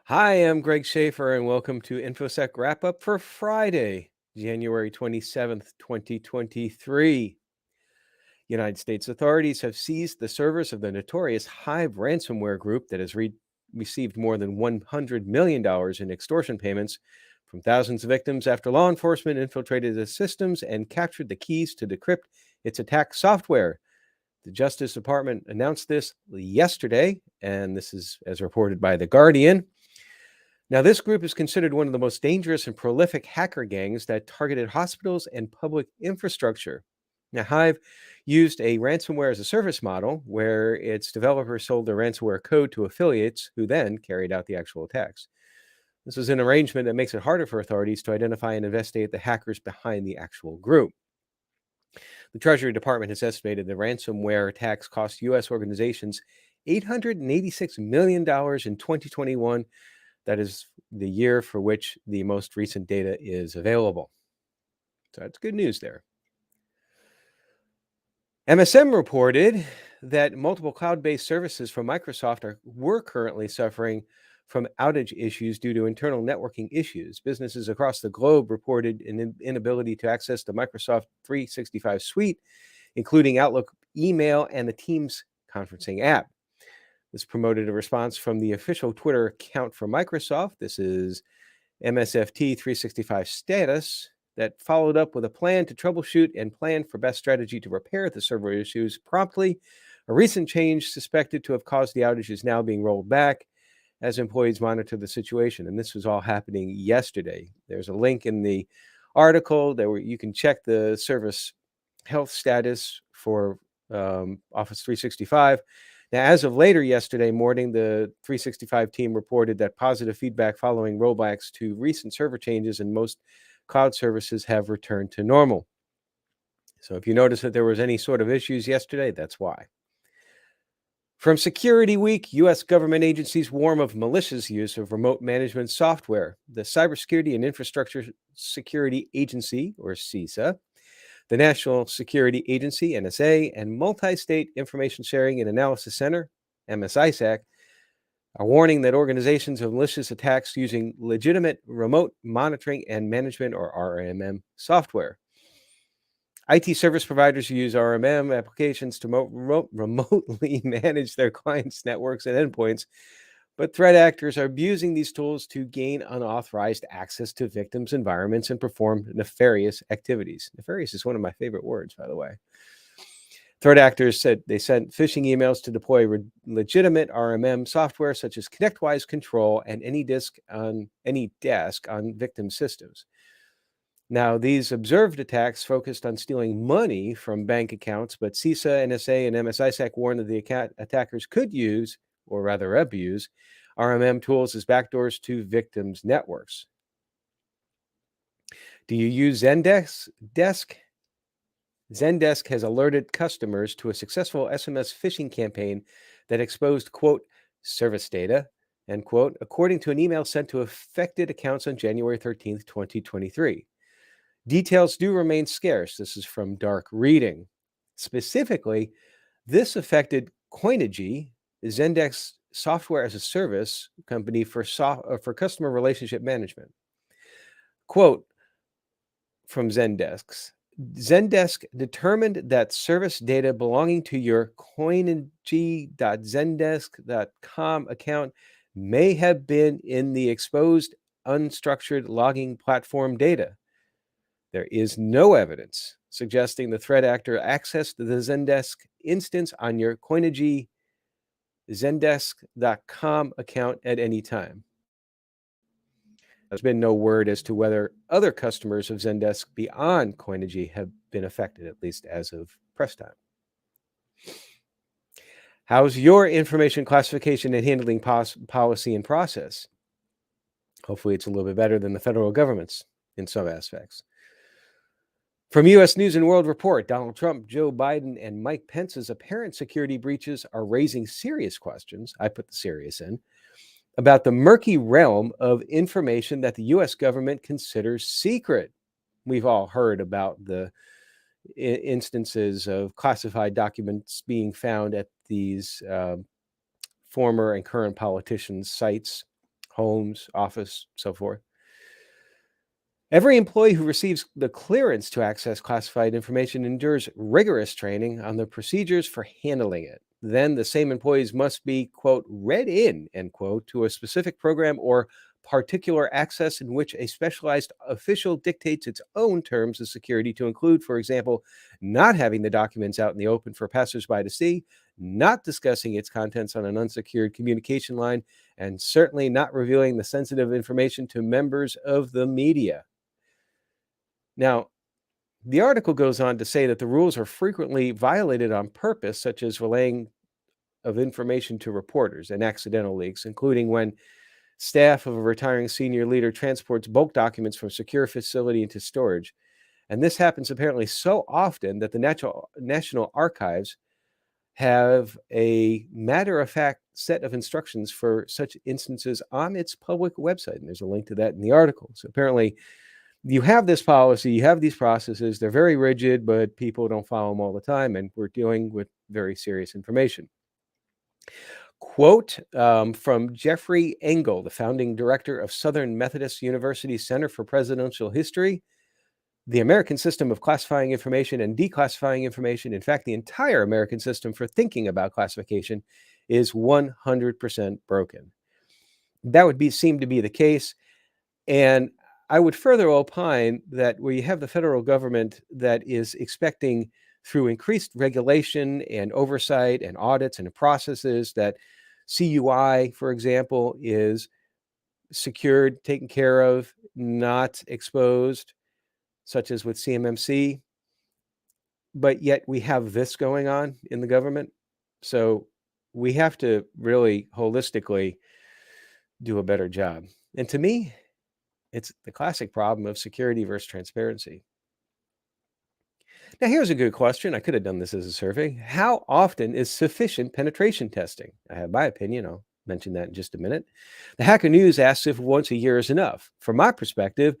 Hi, I'm Greg Schaefer, and welcome to Infosec Wrap Up for Friday, January 27th, 2023. United States authorities have seized the servers of the notorious Hive ransomware group that has received more than $100 million in extortion payments from thousands of victims after law enforcement infiltrated the systems and captured the keys to decrypt its attack software. The Justice Department announced this yesterday, and this is as reported by The Guardian. Now, this group is considered one of the most dangerous and prolific hacker gangs that targeted hospitals and public infrastructure. Now, Hive used a ransomware as a service model where its developers sold their ransomware code to affiliates who then carried out the actual attacks. This is an arrangement that makes it harder for authorities to identify and investigate the hackers behind the actual group. The Treasury Department has estimated the ransomware attacks cost U.S. organizations $886 million in 2021. That is the year for which the most recent data is available. So that's good news there. MSM reported that multiple cloud-based services from Microsoft were currently suffering from outage issues due to internal networking issues. Businesses across the globe reported an inability to access the Microsoft 365 suite, including Outlook email and the Teams conferencing app. This promoted a response from the official Twitter account for Microsoft. This is MSFT 365 status that followed up with a plan to troubleshoot and plan for best strategy to repair the server issues promptly. A recent change suspected to have caused the outage is now being rolled back as employees monitor the situation. And this was all happening yesterday. There's a link in the article where you can check the service health status for Office 365. Now, as of later yesterday morning, the 365 team reported that positive feedback following rollbacks to recent server changes and most cloud services have returned to normal. So if you notice that there was any sort of issues yesterday, that's why. From Security Week, U.S. government agencies warn of malicious use of remote management software. The Cybersecurity and Infrastructure Security Agency, or CISA, the National Security Agency, NSA, and Multi-State Information Sharing and Analysis Center, MSISAC, are warning that organizations of malicious attacks using legitimate remote monitoring and management, or RMM, software. IT service providers use RMM applications to remotely manage their clients' networks and endpoints, but threat actors are abusing these tools to gain unauthorized access to victims' environments and perform nefarious activities. Nefarious is one of my favorite words, by the way. Threat actors said they sent phishing emails to deploy legitimate RMM software such as ConnectWise Control and any desk on victim systems. Now, these observed attacks focused on stealing money from bank accounts, but CISA, NSA, and MSISAC warned that the attackers could use, or rather abuse, RMM tools as backdoors to victims' networks. Do you use Zendesk? Zendesk has alerted customers to a successful SMS phishing campaign that exposed, quote, service data, end quote, according to an email sent to affected accounts on January 13th, 2023. Details do remain scarce. This is from Dark Reading. Specifically, this affected Coinigy, Zendesk software as a service company for customer relationship management. Quote from Zendesk determined that service data belonging to your Coinigy.zendesk.com account may have been in the exposed unstructured logging platform data. There is no evidence suggesting the threat actor accessed the Zendesk instance on your Coinigy Zendesk.com account at any time. There's been no word as to whether other customers of Zendesk beyond Coinigy have been affected, at least as of press time. How's your information classification and handling policy and process? Hopefully it's a little bit better than the federal government's in some aspects. From U.S. News and World Report, Donald Trump, Joe Biden, and Mike Pence's apparent security breaches are raising serious questions, I put the serious in, about the murky realm of information that the U.S. government considers secret. We've all heard about the instances of classified documents being found at these former and current politicians' sites, homes, office, so forth. Every employee who receives the clearance to access classified information endures rigorous training on the procedures for handling it. Then the same employees must be, quote, read in, end quote, to a specific program or particular access in which a specialized official dictates its own terms of security to include, for example, not having the documents out in the open for passersby to see, not discussing its contents on an unsecured communication line, and certainly not revealing the sensitive information to members of the media. Now, the article goes on to say that the rules are frequently violated on purpose, such as relaying of information to reporters and accidental leaks, including when staff of a retiring senior leader transports bulk documents from a secure facility into storage. And this happens apparently so often that the National Archives have a matter of fact set of instructions for such instances on its public website. And there's a link to that in the article. So apparently, you have this policy, you have these processes, they're very rigid, but people don't follow them all the time, and we're dealing with very serious information. Quote from Jeffrey Engel, the founding director of Southern Methodist University Center for Presidential History. The American system of classifying information and declassifying information, in fact, the entire American system for thinking about classification, is 100% broken. That would seem to be the case. And I would further opine that where you have the federal government that is expecting, through increased regulation and oversight and audits and processes, that CUI, for example, is secured, taken care of, not exposed, such as with CMMC. But yet we have this going on in the government. So we have to really holistically do a better job. And to me, it's the classic problem of security versus transparency. Now, here's a good question. I could have done this as a survey. How often is sufficient penetration testing? I have my opinion. I'll mention that in just a minute. The Hacker News asks if once a year is enough. From my perspective,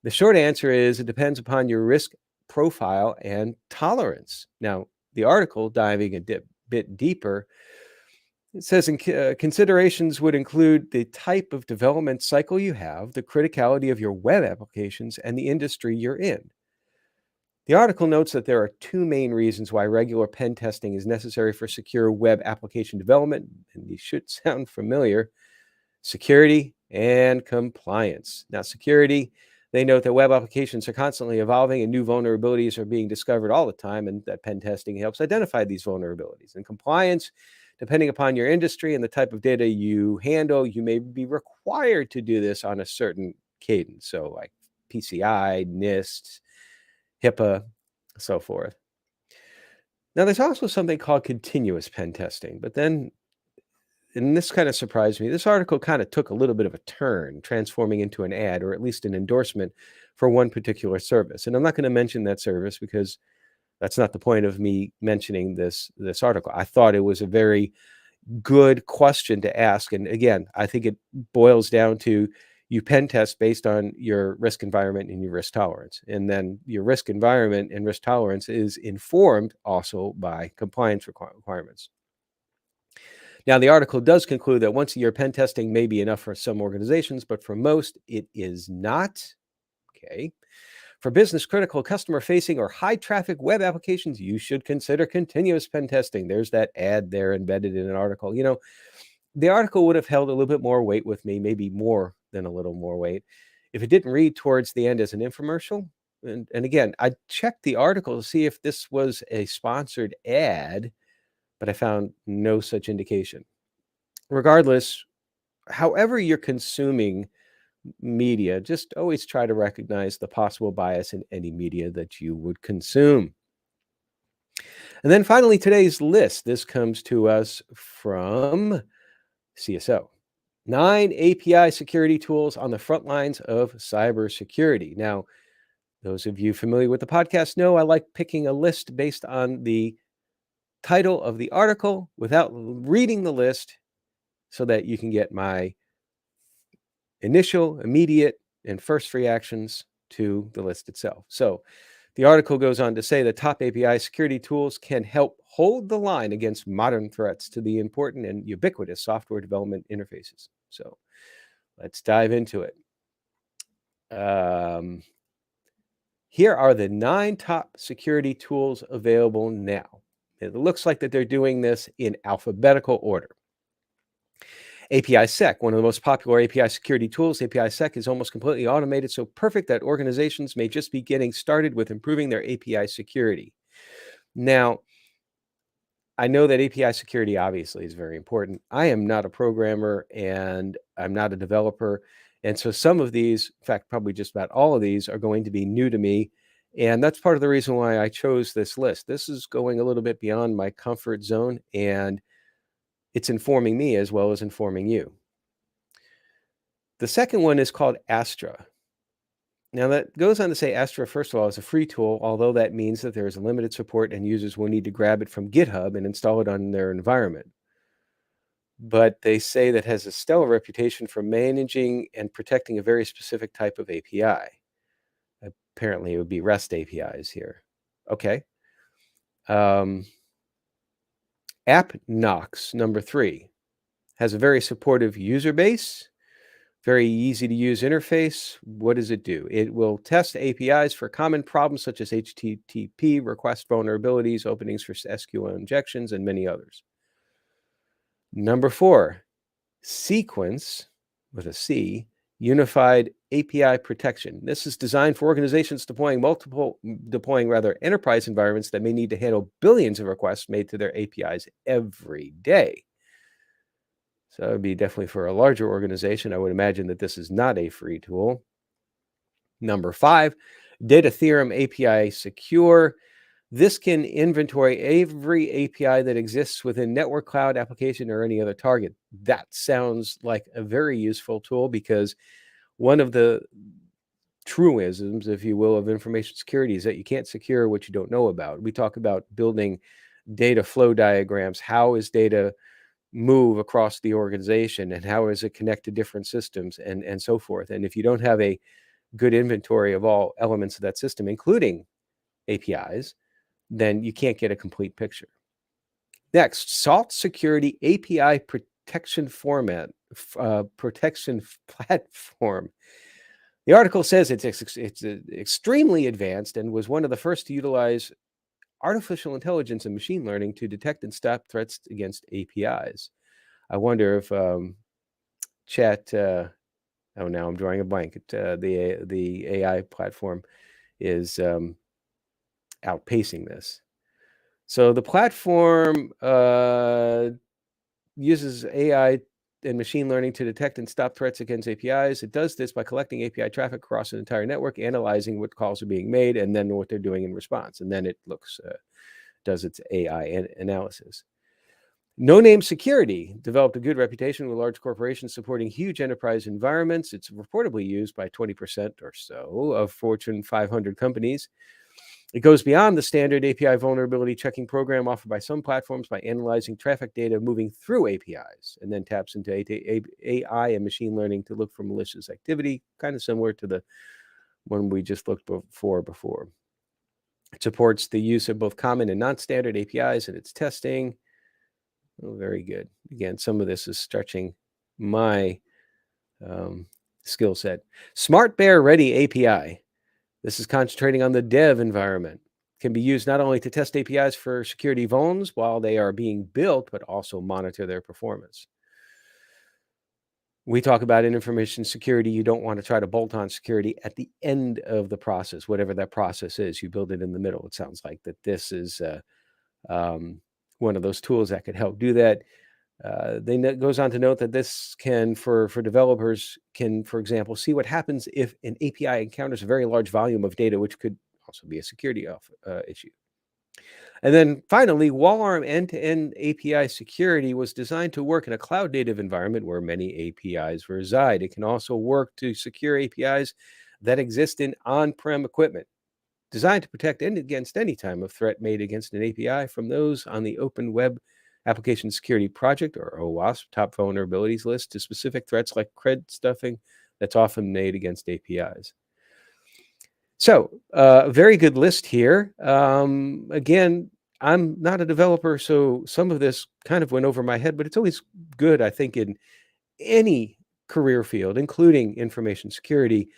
the short answer is it depends upon your risk profile and tolerance. Now, the article, diving a bit deeper, it says considerations would include the type of development cycle you have, the criticality of your web applications, and the industry you're in. The article notes that there are two main reasons why regular pen testing is necessary for secure web application development, and these should sound familiar: security and compliance. Now, security, they note that web applications are constantly evolving and new vulnerabilities are being discovered all the time, and that pen testing helps identify these vulnerabilities. And compliance, depending upon your industry and the type of data you handle, you may be required to do this on a certain cadence. So like PCI, NIST, HIPAA, so forth. Now, there's also something called continuous pen testing, but then, and this kind of surprised me, this article kind of took a little bit of a turn, transforming into an ad or at least an endorsement for one particular service. And I'm not going to mention that service because that's not the point of me mentioning this article. I thought it was a very good question to ask. And again, I think it boils down to you pen test based on your risk environment and your risk tolerance. And then your risk environment and risk tolerance is informed also by compliance requirements. Now, the article does conclude that once a year pen testing may be enough for some organizations, but for most, it is not. Okay. For business critical, customer facing, or high traffic web applications, you should consider continuous pen testing. There's that ad there embedded in an article. You know, the article would have held a little bit more weight with me, maybe more than a little more weight, if it didn't read towards the end as an infomercial. And again, I checked the article to see if this was a sponsored ad, but I found no such indication. Regardless, however you're consuming media, just always try to recognize the possible bias in any media that you would consume. And then finally, today's list. This comes to us from CSO. 9 API security tools on the front lines of cybersecurity. Now, those of you familiar with the podcast know I like picking a list based on the title of the article without reading the list so that you can get my initial, immediate, and first reactions to the list itself. So the article goes on to say the top API security tools can help hold the line against modern threats to the important and ubiquitous software development interfaces. So Let's dive into it. Here are the 9 top security tools available now. It looks like that they're doing this in alphabetical order. API Sec, one of the most popular API security tools. API Sec is almost completely automated, so perfect that organizations may just be getting started with improving their API security. Now, I know that API security obviously is very important. I am not a programmer and I'm not a developer. And so some of these, in fact, probably just about all of these are going to be new to me. And that's part of the reason why I chose this list. This is going a little bit beyond my comfort zone, and it's informing me as well as informing you. The second one is called Astra. Now, that goes on to say Astra, first of all, is a free tool, although that means that there is limited support and users will need to grab it from GitHub and install it on their environment. But they say that has a stellar reputation for managing and protecting a very specific type of API. Apparently, it would be REST APIs here. Okay. AppKnox, number 3, has a very supportive user base. Very easy to use interface. What does it do? It will test APIs for common problems such as HTTP, request vulnerabilities, openings for SQL injections, and many others. Number 4, Sequence, with a C, Unified API Protection. This is designed for organizations deploying enterprise environments that may need to handle billions of requests made to their APIs every day. So it would be definitely for a larger organization. I would imagine that this is not a free tool. Number 5, Data Theorem API Secure. This can inventory every API that exists within network, cloud, application, or any other target. That sounds like a very useful tool, because one of the truisms, if you will, of information security is that you can't secure what you don't know about. We talk about building data flow diagrams. How is data move across the organization, and how is it connect to different systems, and so forth? And if you don't have a good inventory of all elements of that system, including APIs, then you can't get a complete picture. Next, SALT Security API Protection Protection Platform. The article says it's extremely advanced and was one of the first to utilize artificial intelligence and machine learning to detect and stop threats against APIs. I wonder if chat, now I'm drawing a blank. The AI platform is outpacing this. So the platform uses AI and machine learning to detect and stop threats against APIs. It does this by collecting API traffic across an entire network, analyzing what calls are being made, and then what they're doing in response. And then it does its AI analysis. No Name Security developed a good reputation with large corporations supporting huge enterprise environments. It's reportedly used by 20% or so of Fortune 500 companies. It goes beyond the standard API vulnerability checking program offered by some platforms by analyzing traffic data moving through APIs, and then taps into AI and machine learning to look for malicious activity, kind of similar to the one we just looked for before. It supports the use of both common and non-standard APIs in its testing. Oh, very good. Again, some of this is stretching my skill set. Smart Bear Ready API. This is concentrating on the dev environment. Can be used not only to test APIs for security vulns while they are being built, but also monitor their performance. We talk about in information security, you don't want to try to bolt on security at the end of the process, whatever that process is. You build it in the middle. It sounds like that this is one of those tools that could help do that. Goes on to note that this can, for developers, can, for example, see what happens if an API encounters a very large volume of data, which could also be a security issue. And then finally, WallArm end-to-end API security was designed to work in a cloud-native environment where many APIs reside. It can also work to secure APIs that exist in on-prem equipment, designed to protect against any time of threat made against an API from those on the Open Web Application Security Project, or OWASP, top vulnerabilities list, to specific threats like cred stuffing that's often made against APIs. So, very good list here. Again, I'm not a developer, so some of this kind of went over my head, but it's always good, I think, in any career field, including information security,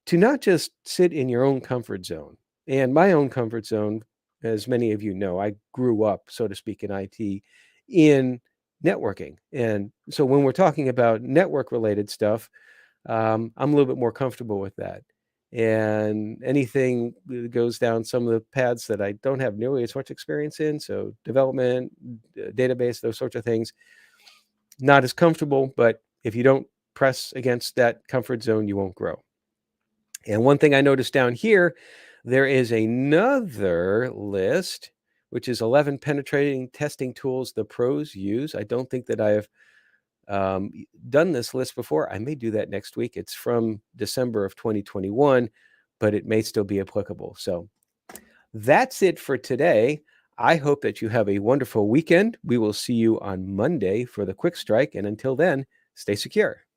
to not just sit in your own comfort zone. And my own comfort zone, as many of you know, I grew up, so to speak, in IT in networking. And so when we're talking about network related stuff, I'm a little bit more comfortable with that. And anything that goes down some of the paths that I don't have nearly as much experience in, so development, database, those sorts of things, not as comfortable, but if you don't press against that comfort zone, you won't grow. And one thing I noticed down here, there is another list, which is 11 penetrating testing tools the pros use. I don't think that I have done this list before. I may do that next week. It's from December of 2021, but it may still be applicable. So that's it for today. I hope that you have a wonderful weekend. We will see you on Monday for the Quick Strike. And until then, stay secure.